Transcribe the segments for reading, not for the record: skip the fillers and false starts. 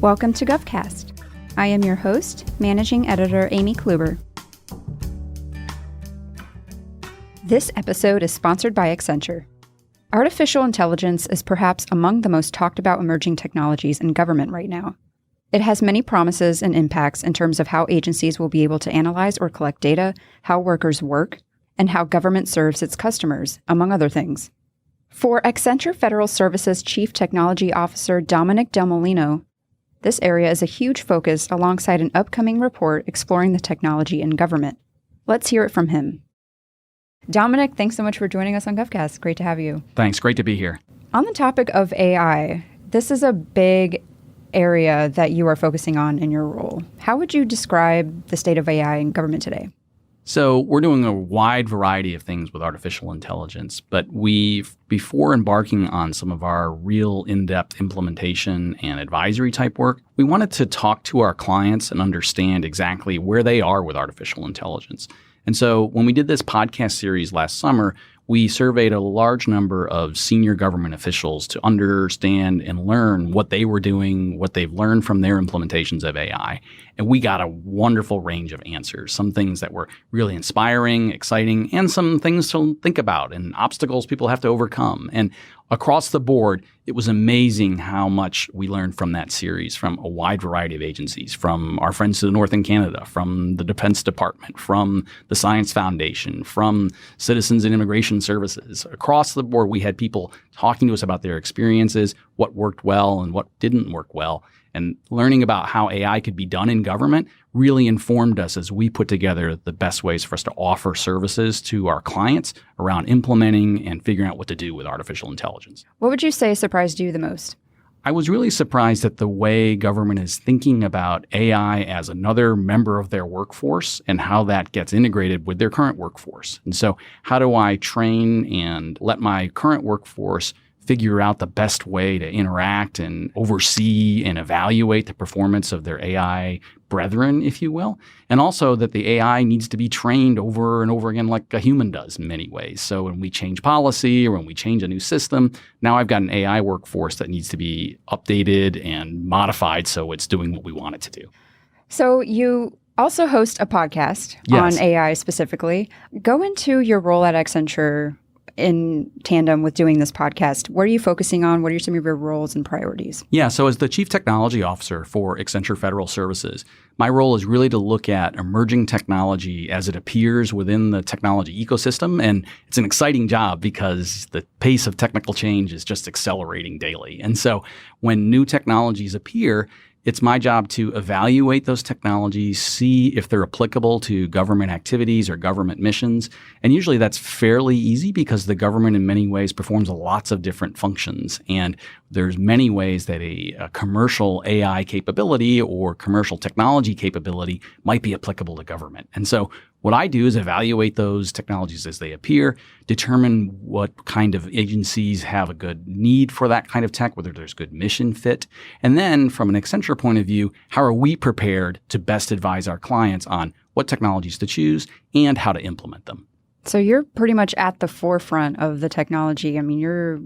Welcome to GovCast. I am your host, Managing Editor Amy Kluber. This episode is sponsored by Accenture. Artificial intelligence is perhaps among the most talked about emerging technologies in government right now. It has many promises and impacts in terms of how agencies will be able to analyze or collect data, how workers work, and how government serves its customers, among other things. For Accenture Federal Services Chief Technology Officer Dominic Delmolino, this area is a huge focus alongside an upcoming report exploring the technology in government. Let's hear it from him. Dominic, thanks so much for joining us on GovCast. Great to have you. Thanks. Great to be here. On the topic of AI, this is a big area that you are focusing on in your role. How would you describe the state of AI in government today? So we're doing a wide variety of things with artificial intelligence, but before embarking on some of our real in-depth implementation and advisory type work, we wanted to talk to our clients and understand exactly where they are with artificial intelligence. And so when we did this podcast series last summer, we surveyed a large number of senior government officials to understand and learn what they were doing, what they've learned from their implementations of AI. And we got a wonderful range of answers, some things that were really inspiring, exciting, and some things to think about and obstacles people have to overcome. And across the board, it was amazing how much we learned from that series from a wide variety of agencies, from our friends to the north in Canada, from the Defense Department, from the Science Foundation, from Citizens and Immigration Services. Across the board, we had people talking to us about their experiences, what worked well and what didn't work well. And learning about how AI could be done in government really informed us as we put together the best ways for us to offer services to our clients around implementing and figuring out what to do with artificial intelligence. What would you say surprised you the most? I was really surprised at the way government is thinking about AI as another member of their workforce and how that gets integrated with their current workforce. And so how do I train and let my current workforce figure out the best way to interact and oversee and evaluate the performance of their AI brethren, if you will. And also that the AI needs to be trained over and over again like a human does in many ways. So when we change policy or when we change a new system, now I've got an AI workforce that needs to be updated and modified so it's doing what we want it to do. So you also host a podcast Yes. on AI specifically. Go into your role at Accenture in tandem with doing this podcast. What are you focusing on? What are some of your roles and priorities? Yeah, so as the Chief Technology Officer for Accenture Federal Services, my role is really to look at emerging technology as it appears within the technology ecosystem. And it's an exciting job because the pace of technical change is just accelerating daily. And so when new technologies appear, it's my job to evaluate those technologies, see if they're applicable to government activities or government missions. And usually that's fairly easy because the government in many ways performs lots of different functions. And there's many ways that a commercial AI capability or commercial technology capability might be applicable to government. And so what I do is evaluate those technologies as they appear, determine what kind of agencies have a good need for that kind of tech, whether there's good mission fit. And then from an Accenture point of view, how are we prepared to best advise our clients on what technologies to choose and how to implement them? So you're pretty much at the forefront of the technology. I mean, you're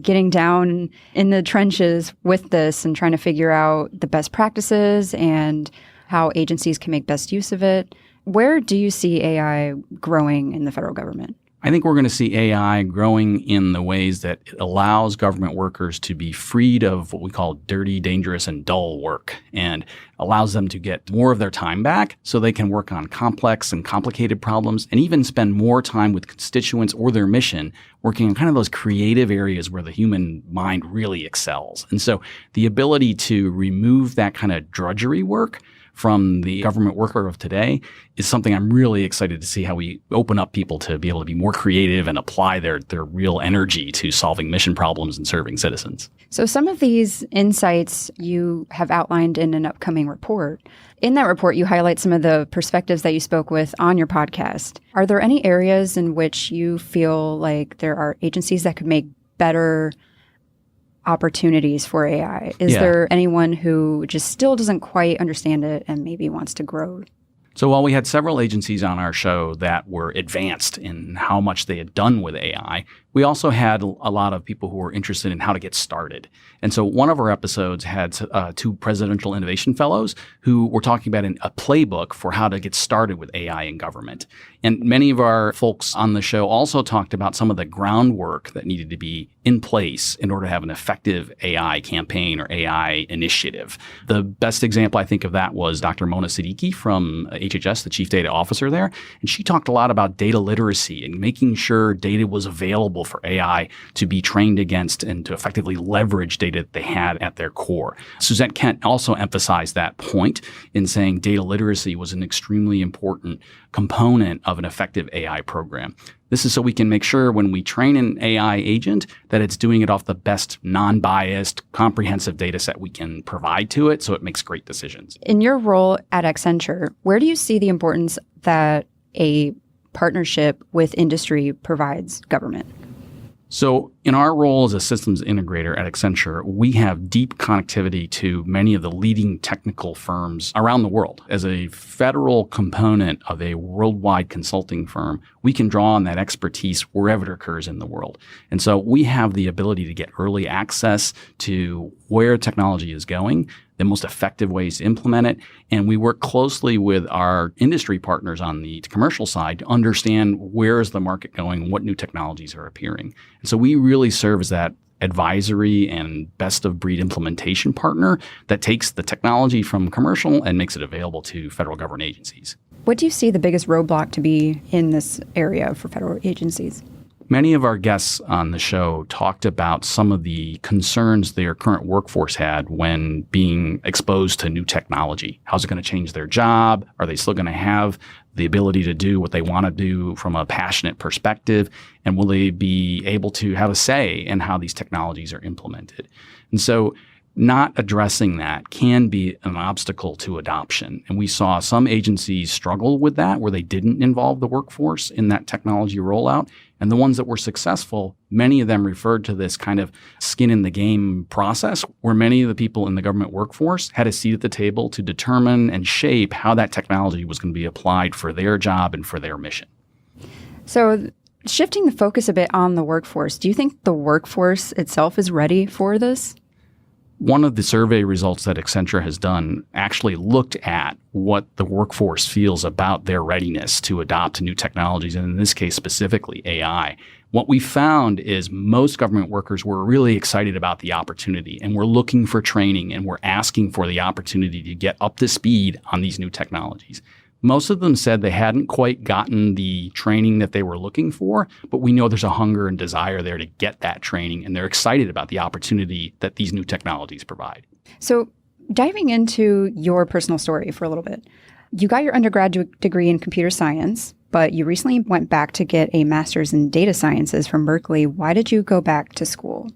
getting down in the trenches with this and trying to figure out the best practices and how agencies can make best use of it. Where do you see AI growing in the federal government? I think we're going to see AI growing in the ways that it allows government workers to be freed of what we call dirty, dangerous, and dull work and allows them to get more of their time back so they can work on complex and complicated problems and even spend more time with constituents or their mission working on kind of those creative areas where the human mind really excels. And so the ability to remove that kind of drudgery work from the government worker of today is something I'm really excited to see how we open up people to be able to be more creative and apply their real energy to solving mission problems and serving citizens. So some of these insights you have outlined in an upcoming report. In that report, you highlight some of the perspectives that you spoke with on your podcast. Are there any areas in which you feel like there are agencies that could make better opportunities for AI? Is there anyone who just still doesn't quite understand it and maybe wants to grow? So while we had several agencies on our show that were advanced in how much they had done with AI, We also had a lot of people who were interested in how to get started. And so one of our episodes had two presidential innovation fellows who were talking about a playbook for how to get started with AI in government. And many of our folks on the show also talked about some of the groundwork that needed to be in place in order to have an effective AI campaign or AI initiative. The best example I think of that was Dr. Mona Siddiqui from HHS, the chief data officer there. And she talked a lot about data literacy and making sure data was available for AI to be trained against and to effectively leverage data that they had at their core. Suzette Kent also emphasized that point in saying data literacy was an extremely important component of an effective AI program. This is so we can make sure when we train an AI agent that it's doing it off the best non-biased, comprehensive data set we can provide to it so it makes great decisions. In your role at Accenture, where do you see the importance that a partnership with industry provides government? So in our role as a systems integrator at Accenture, we have deep connectivity to many of the leading technical firms around the world. As a federal component of a worldwide consulting firm, we can draw on that expertise wherever it occurs in the world. And so we have the ability to get early access to where technology is going, the most effective ways to implement it. And we work closely with our industry partners on the commercial side to understand where is the market going, what new technologies are appearing. And so we really serve as that advisory and best of breed implementation partner that takes the technology from commercial and makes it available to federal government agencies. What do you see the biggest roadblock to be in this area for federal agencies? Many of our guests on the show talked about some of the concerns their current workforce had when being exposed to new technology. How's it going to change their job? Are they still going to have the ability to do what they want to do from a passionate perspective? And will they be able to have a say in how these technologies are implemented? And so not addressing that can be an obstacle to adoption. And we saw some agencies struggle with that, where they didn't involve the workforce in that technology rollout. And the ones that were successful, many of them referred to this kind of skin in the game process, where many of the people in the government workforce had a seat at the table to determine and shape how that technology was going to be applied for their job and for their mission. So shifting the focus a bit on the workforce, do you think the workforce itself is ready for this? One of the survey results that Accenture has done actually looked at what the workforce feels about their readiness to adopt new technologies, and in this case specifically AI. What we found is most government workers were really excited about the opportunity, and we're looking for training, and we're asking for the opportunity to get up to speed on these new technologies. Most of them said they hadn't quite gotten the training that they were looking for, but we know there's a hunger and desire there to get that training, and they're excited about the opportunity that these new technologies provide. So diving into your personal story for a little bit, you got your undergraduate degree in computer science, but you recently went back to get a master's in data sciences from Berkeley. Why did you go back to school?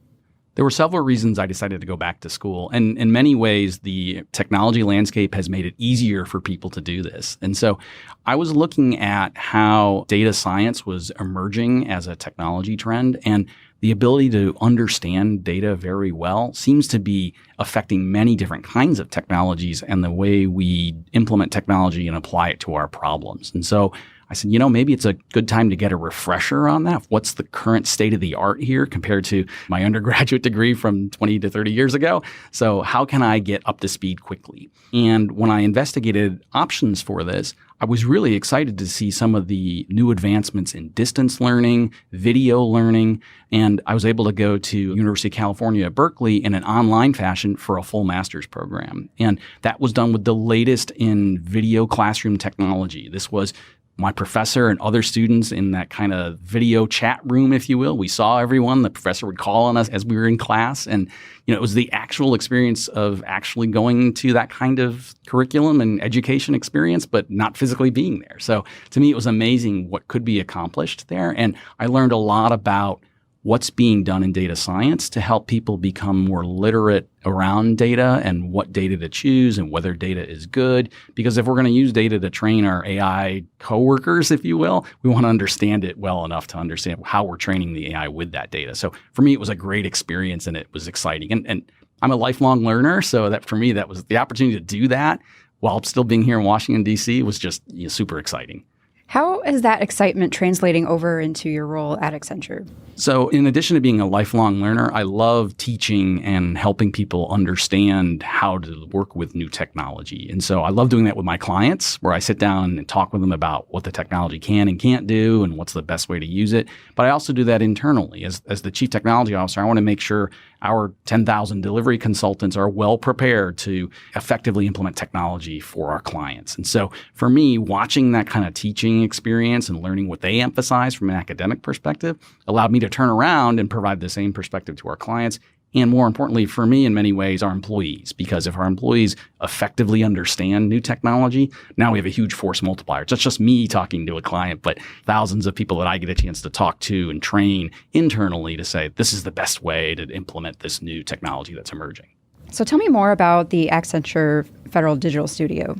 There were several reasons I decided to go back to school. And in many ways, the technology landscape has made it easier for people to do this. And so I was looking at how data science was emerging as a technology trend, and the ability to understand data very well seems to be affecting many different kinds of technologies and the way we implement technology and apply it to our problems. And so I said, maybe it's a good time to get a refresher on that. What's the current state of the art here compared to my undergraduate degree from 20 to 30 years ago? So how can I get up to speed quickly? And when I investigated options for this, I was really excited to see some of the new advancements in distance learning, video learning, and I was able to go to University of California at Berkeley in an online fashion for a full master's program. And that was done with the latest in video classroom technology. This was my professor and other students in that kind of video chat room, if you will. We saw everyone. The professor would call on us as we were in class. And, it was the actual experience of actually going to that kind of curriculum and education experience, but not physically being there. So to me, it was amazing what could be accomplished there. And I learned a lot about what's being done in data science to help people become more literate around data and what data to choose and whether data is good. Because if we're going to use data to train our AI coworkers, if you will, we want to understand it well enough to understand how we're training the AI with that data. So for me, it was a great experience and it was exciting. And I'm a lifelong learner. So that for me, that was the opportunity to do that while still being here in Washington, D.C. was just super exciting. How is that excitement translating over into your role at Accenture? So in addition to being a lifelong learner, I love teaching and helping people understand how to work with new technology. And so I love doing that with my clients, where I sit down and talk with them about what the technology can and can't do and what's the best way to use it. But I also do that internally. As the chief technology officer, I want to make sure our 10,000 delivery consultants are well prepared to effectively implement technology for our clients. And so for me, watching that kind of teaching experience and learning what they emphasize from an academic perspective allowed me to turn around and provide the same perspective to our clients. And more importantly, for me, in many ways, our employees, because if our employees effectively understand new technology, now we have a huge force multiplier. It's not just me talking to a client, but thousands of people that I get a chance to talk to and train internally to say, this is the best way to implement this new technology that's emerging. So tell me more about the Accenture Federal Digital Studio.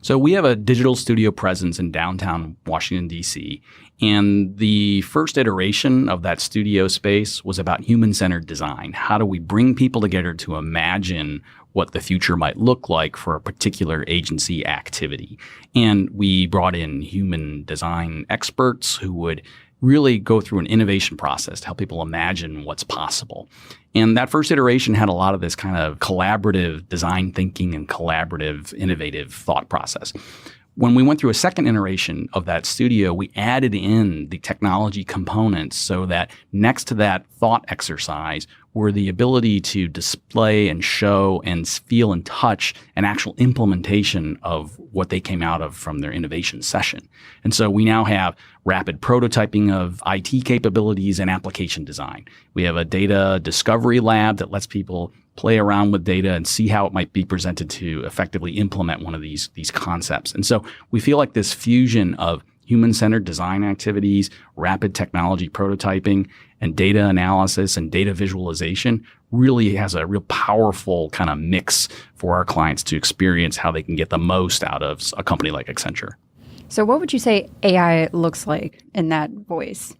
So we have a digital studio presence in downtown Washington, D.C., and the first iteration of that studio space was about human-centered design. How do we bring people together to imagine what the future might look like for a particular agency activity? And we brought in human design experts who would really go through an innovation process to help people imagine what's possible. And that first iteration had a lot of this kind of collaborative design thinking and collaborative, innovative thought process. When we went through a second iteration of that studio, we added in the technology components so that next to that thought exercise were the ability to display and show and feel and touch an actual implementation of what they came out of from their innovation session. And so we now have rapid prototyping of IT capabilities and application design. We have a data discovery lab that lets people play around with data and see how it might be presented to effectively implement one of these concepts. And so we feel like this fusion of human-centered design activities, rapid technology prototyping, and data analysis and data visualization really has a real powerful kind of mix for our clients to experience how they can get the most out of a company like Accenture. So what would you say AI looks like in that voice?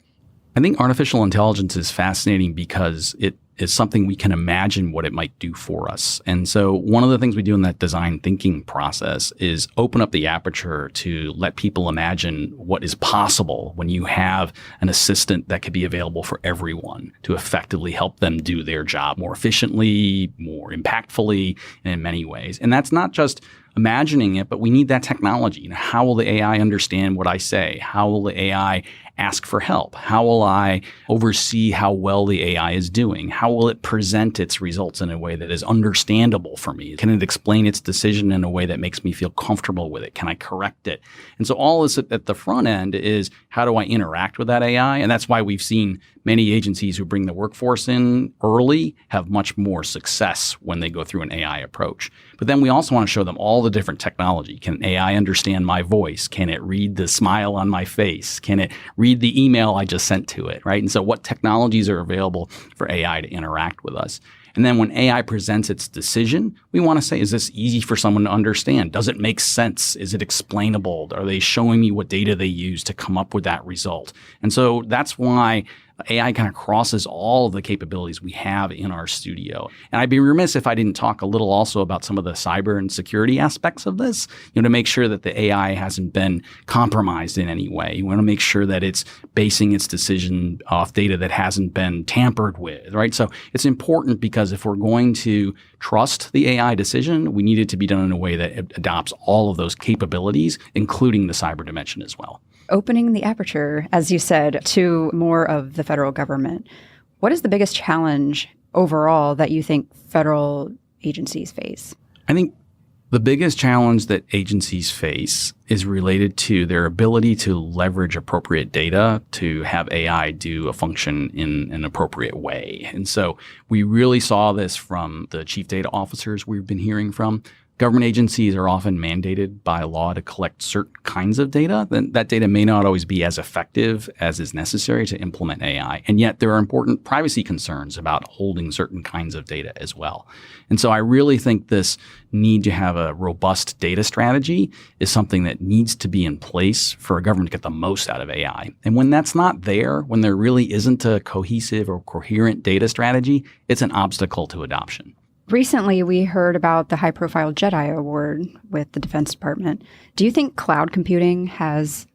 I think artificial intelligence is fascinating because it is something we can imagine what it might do for us. And so one of the things we do in that design thinking process is open up the aperture to let people imagine what is possible when you have an assistant that could be available for everyone to effectively help them do their job more efficiently, more impactfully, and in many ways. And that's not just imagining it, but we need that technology. How will the AI understand what I say? How will the AI ask for help? How will I oversee how well the AI is doing? How will it present its results in a way that is understandable for me? Can it explain its decision in a way that makes me feel comfortable with it? Can I correct it? And so all this at the front end is, how do I interact with that AI? And that's why we've seen many agencies who bring the workforce in early have much more success when they go through an AI approach. But then we also want to show them all the different technology. Can AI understand my voice? Can it read the smile on my face? Can it read the email I just sent to it, right? And so what technologies are available for AI to interact with us? And then when AI presents its decision, we want to say, is this easy for someone to understand? Does it make sense? Is it explainable? Are they showing me what data they use to come up with that result? And so that's why AI kind of crosses all of the capabilities we have in our studio. And I'd be remiss if I didn't talk a little also about some of the cyber and security aspects of this, to make sure that the AI hasn't been compromised in any way. You want to make sure that it's basing its decision off data that hasn't been tampered with, right? So it's important because if we're going to trust the AI decision, we need it to be done in a way that it adopts all of those capabilities, including the cyber dimension as well. Opening the aperture, as you said, to more of the federal government. What is the biggest challenge overall that you think federal agencies face? I think the biggest challenge that agencies face is related to their ability to leverage appropriate data to have AI do a function in an appropriate way. And so we really saw this from the chief data officers we've been hearing from. Government agencies are often mandated by law to collect certain kinds of data. Then that data may not always be as effective as is necessary to implement AI. And yet there are important privacy concerns about holding certain kinds of data as well. And so I really think this need to have a robust data strategy is something that needs to be in place for a government to get the most out of AI. And when that's not there, when there really isn't a cohesive or coherent data strategy, it's an obstacle to adoption. Recently, we heard about the high-profile JEDI award with the Defense Department. Do you think cloud computing has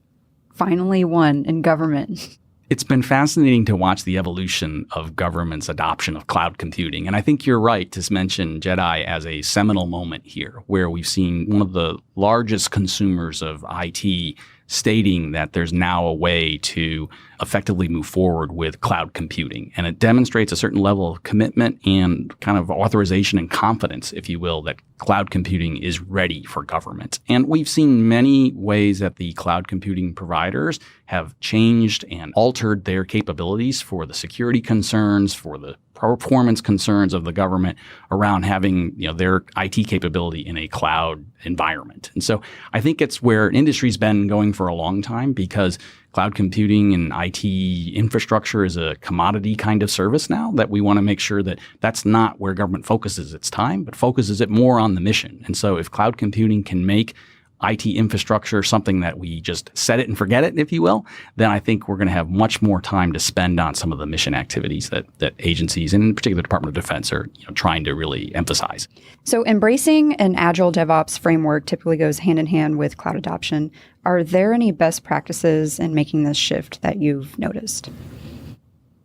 finally won in government. It's been fascinating to watch the evolution of government's adoption of cloud computing. And I think you're right to mention JEDI as a seminal moment here, where we've seen one of the largest consumers of IT stating that there's now a way to effectively move forward with cloud computing. And it demonstrates a certain level of commitment and kind of authorization and confidence, if you will, that cloud computing is ready for government. And we've seen many ways that the cloud computing providers have changed and altered their capabilities for the security concerns, for the performance concerns of the government around having, their IT capability in a cloud environment. And so I think it's where industry's been going for a long time, because cloud computing and IT infrastructure is a commodity kind of service now, that we want to make sure that that's not where government focuses its time, but focuses it more on the mission. And so if cloud computing can make IT infrastructure something that we just set it and forget it, if you will, then I think we're going to have much more time to spend on some of the mission activities that agencies, and in particular the Department of Defense, are trying to really emphasize. So embracing an Agile DevOps framework typically goes hand in hand with cloud adoption. Are there any best practices in making this shift that you've noticed?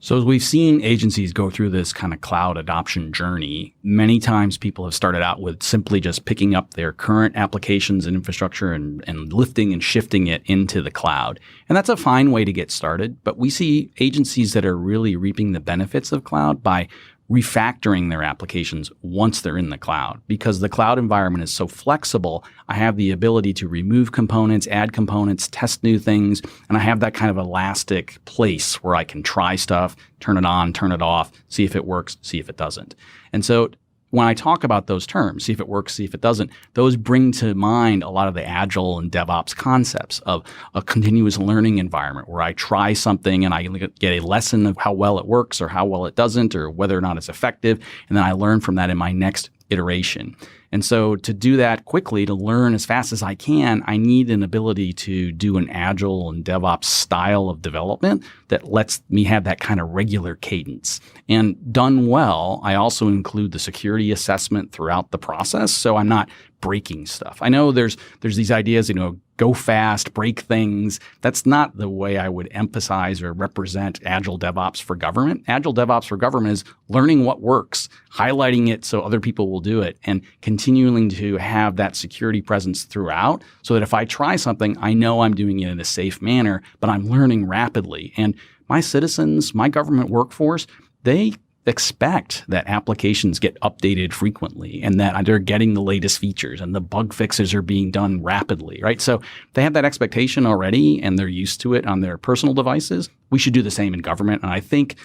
So as we've seen agencies go through this kind of cloud adoption journey, many times people have started out with simply just picking up their current applications and infrastructure and lifting and shifting it into the cloud. And that's a fine way to get started. But we see agencies that are really reaping the benefits of cloud by refactoring their applications once they're in the cloud. Because the cloud environment is so flexible, I have the ability to remove components, add components, test new things, and I have that kind of elastic place where I can try stuff, turn it on, turn it off, see if it works, see if it doesn't. And so when I talk about those terms, see if it works, see if it doesn't, those bring to mind a lot of the Agile and DevOps concepts of a continuous learning environment where I try something and I get a lesson of how well it works or how well it doesn't or whether or not it's effective. And then I learn from that in my next iteration. And so to do that quickly, to learn as fast as I can, I need an ability to do an Agile and DevOps style of development that lets me have that kind of regular cadence. And done well, I also include the security assessment throughout the process, so I'm not breaking stuff. I know there's these ideas, go fast, break things. That's not the way I would emphasize or represent Agile DevOps for government. Agile DevOps for government is learning what works, highlighting it so other people will do it, and continuing to have that security presence throughout so that if I try something, I know I'm doing it in a safe manner, but I'm learning rapidly. And my citizens, my government workforce, they expect that applications get updated frequently and that they're getting the latest features and the bug fixes are being done rapidly, right? So they have that expectation already and they're used to it on their personal devices. We should do the same in government. And I think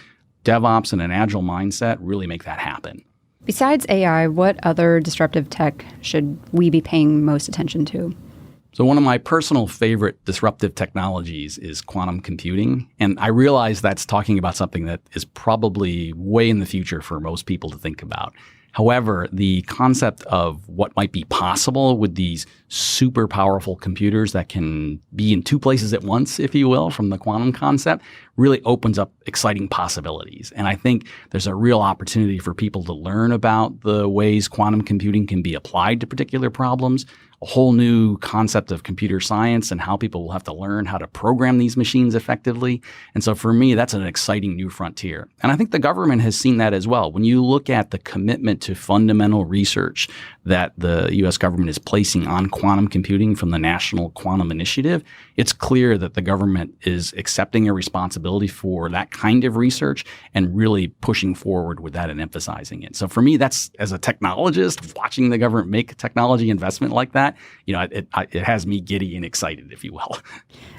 DevOps and an Agile mindset really make that happen. Besides AI, what other disruptive tech should we be paying most attention to? So one of my personal favorite disruptive technologies is quantum computing. And I realize that's talking about something that is probably way in the future for most people to think about. However, the concept of what might be possible with these super powerful computers that can be in two places at once, if you will, from the quantum concept, really opens up exciting possibilities. And I think there's a real opportunity for people to learn about the ways quantum computing can be applied to particular problems, a whole new concept of computer science and how people will have to learn how to program these machines effectively. And so for me, that's an exciting new frontier. And I think the government has seen that as well. When you look at the commitment to fundamental research that the U.S. government is placing on quantum computing from the National Quantum Initiative, it's clear that the government is accepting a responsibility for that kind of research and really pushing forward with that and emphasizing it. So for me, that's, as a technologist, watching the government make a technology investment like that, it has me giddy and excited, if you will.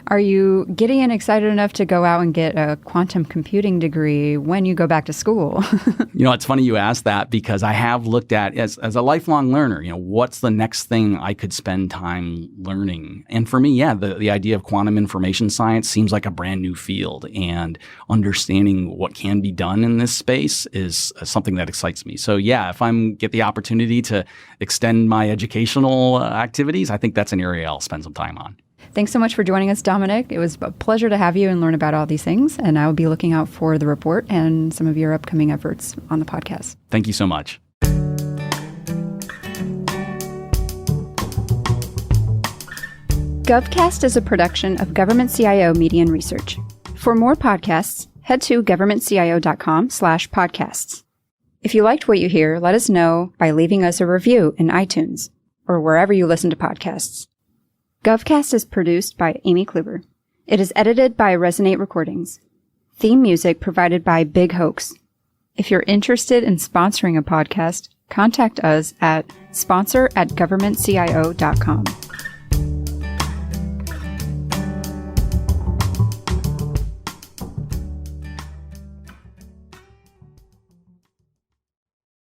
Are you giddy and excited enough to go out and get a quantum computing degree when you go back to school? It's funny you ask that because I have looked at, as a lifelong learner, what's the next thing I could spend time learning? And for me, the idea of quantum information science seems like a brand new field, and understanding what can be done in this space is something that excites me. So if I get the opportunity to extend my educational activities, I think that's an area I'll spend some time on. Thanks so much for joining us, Dominic. It was a pleasure to have you and learn about all these things. And I will be looking out for the report and some of your upcoming efforts on the podcast. Thank you so much. GovCast is a production of Government CIO Media and Research. For more podcasts, head to governmentcio.com/podcasts. If you liked what you hear, let us know by leaving us a review in iTunes or wherever you listen to podcasts. GovCast is produced by Amy Kluber. It is edited by Resonate Recordings. Theme music provided by Big Hoax. If you're interested in sponsoring a podcast, contact us at sponsor@governmentcio.com.